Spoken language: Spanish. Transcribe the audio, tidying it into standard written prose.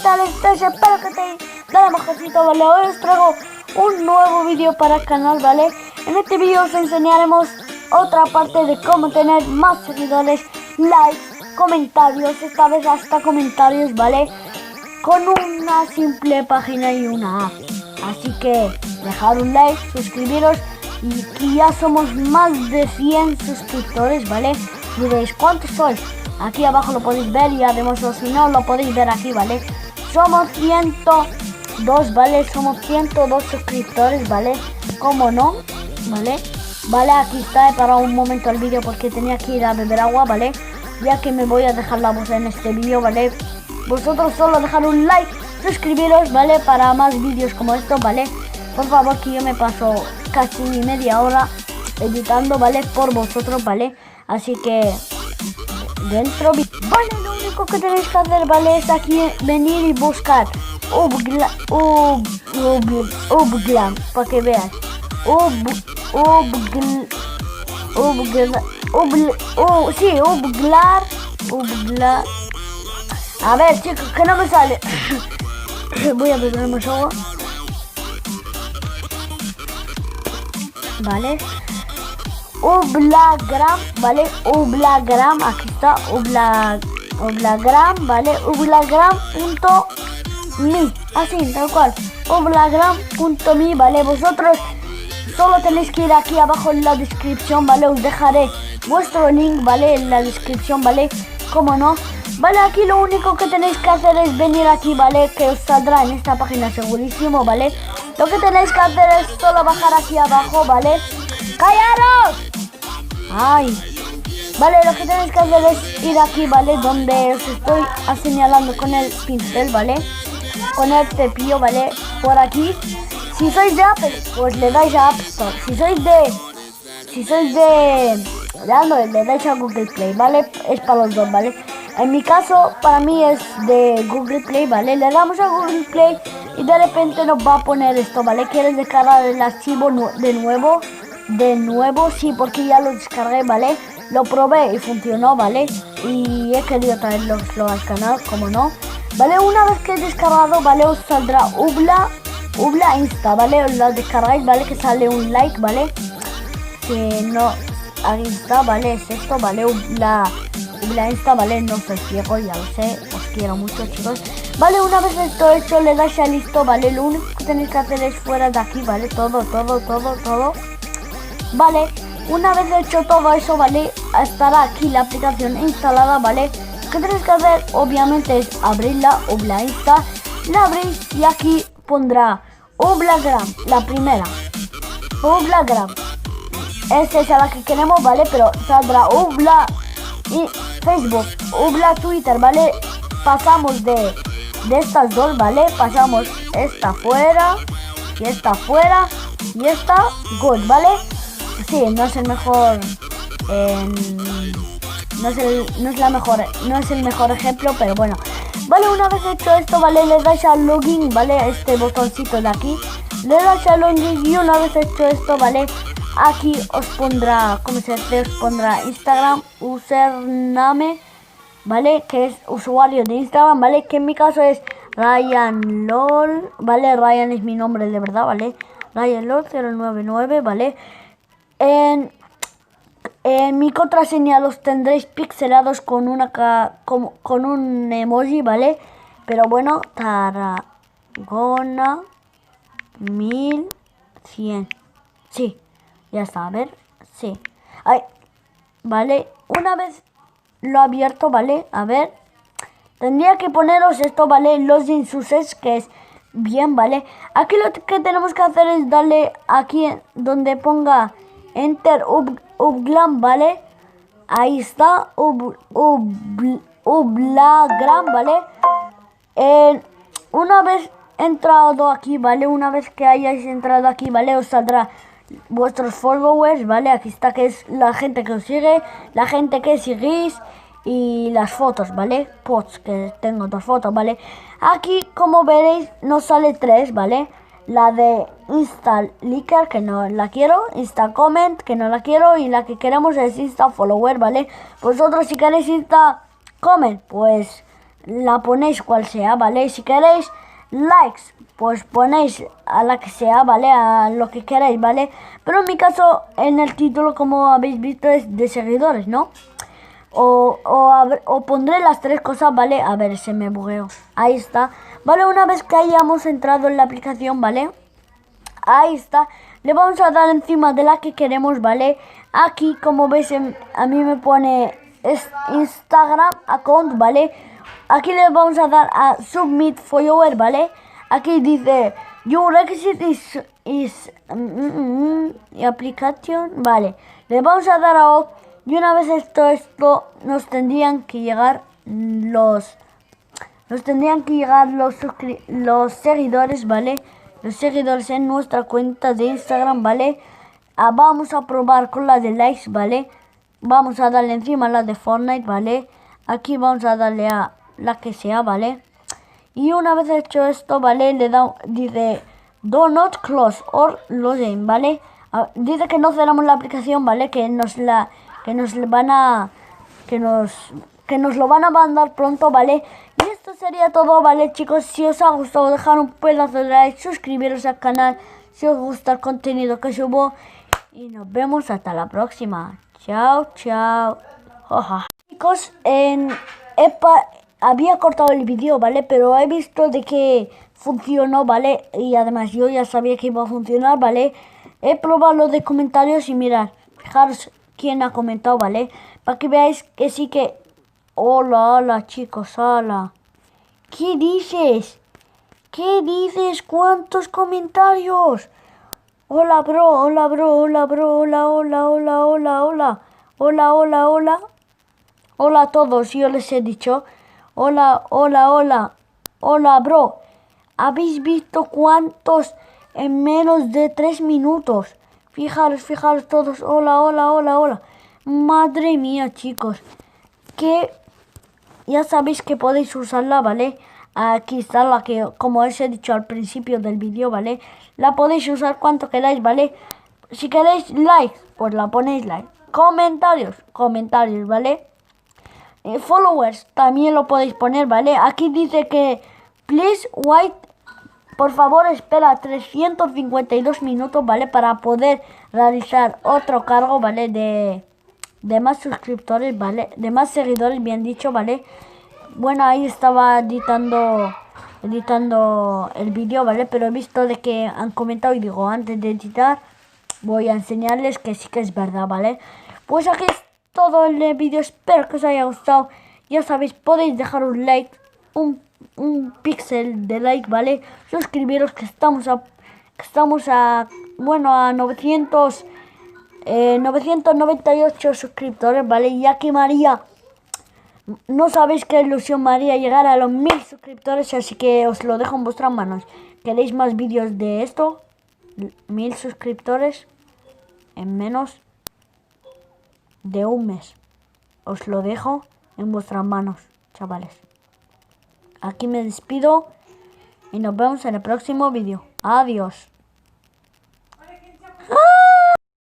tal estáis? Espero que te dale mejorcito, ¿vale? Hoy os traigo un nuevo vídeo para el canal, ¿vale? En este vídeo os enseñaremos otra parte de cómo tener más seguidores, likes, comentarios, esta vez hasta comentarios, ¿vale? Con una simple página y una app. Así que dejar un like, suscribiros y que ya somos más de 100 suscriptores, ¿vale? Diréis, ¿cuántos sois? Aquí abajo lo podéis ver y además si no lo podéis ver aquí, ¿vale? Somos 102, ¿vale? Somos 102 suscriptores, ¿vale? ¿Cómo no? ¿Vale? Vale, aquí está, he parado un momento el vídeo porque tenía que ir a beber agua, ¿vale? Ya que me voy a dejar la voz en este vídeo, ¿vale? Vosotros solo dejar un like, suscribiros, ¿vale? Para más vídeos como estos, ¿vale? Por favor, que yo me paso casi media hora editando, ¿vale? Por vosotros, ¿vale? Así que dentro, vale, lo único que tenéis que hacer, ¿vale? Es aquí venir y buscar Ubglam, para que veas. Ubglar. A ver, chicos, que no me sale. Voy a beber más agua. Vale. Ublagram, ¿vale? Ublagram, aquí está. Ublagram, ¿vale? Ublagram.me, así, tal cual. Ublagram.me, ¿vale? Vosotros solo tenéis que ir aquí abajo en la descripción, ¿vale? Os dejaré vuestro link, ¿vale? En la descripción, ¿vale? Como no. Vale, aquí lo único que tenéis que hacer es venir aquí, ¿vale? Que os saldrá en esta página segurísimo, ¿vale? Lo que tenéis que hacer es solo bajar aquí abajo, ¿vale? ¡Callaros! ¡Ay! Vale, lo que tenéis que hacer es ir aquí, ¿vale? Donde os estoy señalando con el pincel, ¿vale? Con el cepillo, ¿vale? Por aquí. Si sois de Apple, pues le dais a App Store. Si sois de Android, le dais a Google Play, ¿vale? Es para los dos, ¿vale? En mi caso, para mí es de Google Play, ¿vale? Le damos a Google Play y de repente nos va a poner esto, ¿vale? ¿Quieres descargar el archivo de nuevo? De nuevo, sí, porque ya lo descargué, ¿vale? Lo probé y funcionó, ¿vale? Y he querido traerlo al canal, como no. ¿Vale? Una vez que he descargado, ¿vale? Os saldrá Ubla Insta, ¿vale? Os la descargáis, ¿vale? Que sale un like, ¿vale? Que no... Ahí está, ¿vale? Es esto, ¿vale? Ubla Insta, ¿vale? No soy ciego, ya lo sé. Os quiero mucho, chicos. Vale, una vez esto hecho, le dais a listo, ¿vale? Lo único que tenéis que hacer es fuera de aquí, ¿vale? Todo. Vale, una vez hecho todo eso, ¿vale? Estará aquí la aplicación instalada, ¿vale? Lo que tenéis que hacer, obviamente, es abrirla, Ubla Insta. La abrís y aquí pondrá Ublagram, la primera. Ublagram. Esta es la que queremos, ¿vale? Pero saldrá Ubla y Facebook, Ubla Twitter, ¿vale? Pasamos de estas dos, ¿vale? Pasamos esta fuera y esta fuera y esta good, ¿vale? Sí, no es el mejor, no es el mejor ejemplo, pero bueno. Vale, una vez hecho esto, ¿vale? Le dais al login, ¿vale? Este botoncito de aquí. Le dais al login y una vez hecho esto, ¿vale? Aquí os pondrá, ¿cómo se dice? Os pondrá Instagram, username, ¿vale? Que es usuario de Instagram, ¿vale? Que en mi caso es RyanLol, ¿vale? Ryan es mi nombre de verdad, ¿vale? RyanLol099, ¿vale? En mi contraseña los tendréis pixelados con un emoji, ¿vale? Pero bueno, Tarragona 1100. Sí, ya está, a ver, sí. Ay, vale, una vez lo abierto, ¿vale? A ver, tendría que poneros esto, ¿vale? Los insuces, que es bien, ¿vale? Aquí lo que tenemos que hacer es darle aquí donde ponga Enter Ubglam, ¿vale? Ahí está, Ublagram, ¿vale? Una vez entrado aquí, ¿vale? Una vez que hayáis entrado aquí, ¿vale? Os saldrá vuestros followers, ¿vale? Aquí está, que es la gente que os sigue, la gente que seguís y las fotos, ¿vale? Posts, que tengo 2 fotos, ¿vale? Aquí, como veréis, nos sale 3, ¿vale? La de Insta Liker, que no la quiero, Insta Comment, que no la quiero, y la que queremos es Insta Follower, ¿vale? Vosotros si queréis Insta Comment, pues la ponéis cual sea, ¿vale? Si queréis likes, pues ponéis a la que sea, ¿vale? A lo que queráis, ¿vale? Pero en mi caso, en el título, como habéis visto, es de seguidores, ¿no? O pondré las tres cosas, ¿vale? A ver, se me bugueó. Ahí está. Vale, una vez que hayamos entrado en la aplicación, ¿vale? Ahí está. Le vamos a dar encima de la que queremos, ¿vale? Aquí, como veis, a mí me pone Instagram account, ¿vale? Aquí le vamos a dar a Submit Follower, ¿vale? Aquí dice Your exit is application, ¿vale? Le vamos a dar a OK. Y una vez esto nos tendrían que llegar los seguidores, ¿vale? Los seguidores en nuestra cuenta de Instagram, ¿vale? Vamos a probar con la de likes, ¿vale? Vamos a darle encima a la de Fortnite, ¿vale? Aquí vamos a darle a la que sea, ¿vale? Y una vez hecho esto, ¿vale? Dice Do not close or login, ¿vale? Dice que no cerramos la aplicación, ¿vale? Que nos lo van a mandar pronto, ¿vale? Y esto sería todo, ¿vale, chicos? Si os ha gustado, dejar un pedazo de like, suscribiros al canal si os gusta el contenido que subo. Y nos vemos hasta la próxima. Chao, chao. Chicos, había cortado el vídeo, ¿vale? Pero he visto de que funcionó, ¿vale? Y además yo ya sabía que iba a funcionar, ¿vale? He probado los de comentarios y mirad, fijaros quién ha comentado, ¿vale? Para que veáis que sí que... Hola, chicos, hola. ¿Qué dices? ¿Qué dices? ¿Cuántos comentarios? Hola, bro, hola, bro, hola, bro, hola, hola, hola, hola, hola. Hola, hola, hola. Hola a todos, yo les he dicho. Hola, hola, hola. Hola, bro. ¿Habéis visto cuántos en menos de 3 minutos? Fijaros todos. Hola, hola, hola, hola. Madre mía, chicos. Que ya sabéis que podéis usarla, ¿vale? Aquí está la que, como os he dicho al principio del vídeo, ¿vale? La podéis usar cuanto queráis, ¿vale? Si queréis likes, pues la ponéis like. Comentarios, ¿vale? Followers, también lo podéis poner, ¿vale? Aquí dice que please wait, por favor espera 352 minutos, ¿vale? Para poder realizar otro cargo, ¿vale? De más suscriptores, ¿vale? De más seguidores, bien dicho, ¿vale? Bueno, ahí estaba editando el vídeo, ¿vale? Pero he visto de que han comentado y digo, antes de editar voy a enseñarles que sí que es verdad, ¿vale? Pues aquí es todo el vídeo, espero que os haya gustado. Ya sabéis, podéis dejar un like, un píxel de like, ¿vale? Suscribiros que estamos a 998 suscriptores, ¿vale? Y aquí María, no sabéis qué ilusión María llegar a los 1000 suscriptores, así que os lo dejo en vuestras manos. ¿Queréis más vídeos de esto? 1000 suscriptores en menos de un mes. Os lo dejo en vuestras manos, chavales. Aquí me despido y nos vemos en el próximo vídeo. Adiós.